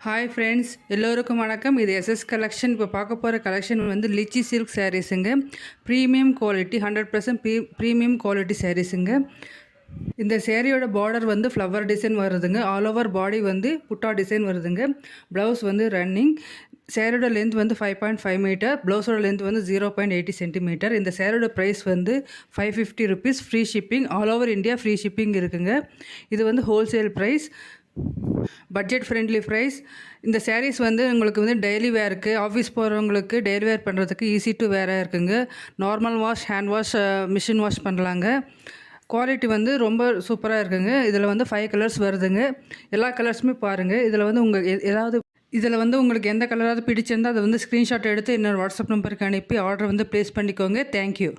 Hi friends, எல்லோருக்கும் வணக்கம். இது எஸ்எஸ் கலெக்ஷன். இப்போ பார்க்க போகிற கலெக்ஷன் வந்து லிச்சி சில்க் சாரீஸுங்க. ப்ரீமியம் குவாலிட்டி, 100% ப்ரீமியம் குவாலிட்டி சாரீஸுங்க. இந்த சேரீயோட பார்டர் வந்து ஃப்ளவர் டிசைன் வருதுங்க. ஆல் ஓவர் பாடி வந்து புட்டா டிசைன் வருதுங்க. ப்ளவுஸ் வந்து ரன்னிங். சேரோட லென்த் வந்து 5.5 மீட்டர். ப்ளவுஸோட லென்த் வந்து 0.80 சென்டிமீட்டர். இந்த சேரோட ப்ரைஸ் வந்து 550 rupees. Free shipping, all over India free shipping இருக்குங்க. இது வந்து wholesale price, budget friendly price. இந்த சாரீஸ் வந்து உங்களுக்கு வந்து டெய்லி வேருக்கு, ஆஃபீஸ் போகிறவங்களுக்கு டெய்லி வேர் பண்ணுறதுக்கு ஈஸி டு வேராக இருக்குங்க. Normal wash, hand wash, machine wash பண்ணலாங்க. குவாலிட்டி வந்து ரொம்ப சூப்பராக இருக்குங்க. இதில் வந்து 5 கலர்ஸ் வருதுங்க. எல்லா கலர்ஸுமே பாருங்கள். இதில் வந்து உங்களுக்கு எந்த கலராவது பிடிச்சிருந்தால் அதை வந்து ஸ்க்ரீன்ஷாட் எடுத்து என்னோடய வாட்ஸ்அப் நம்பருக்கு அனுப்பி ஆர்டர் வந்து ப்ளேஸ் பண்ணிக்கோங்க. தேங்க்யூ.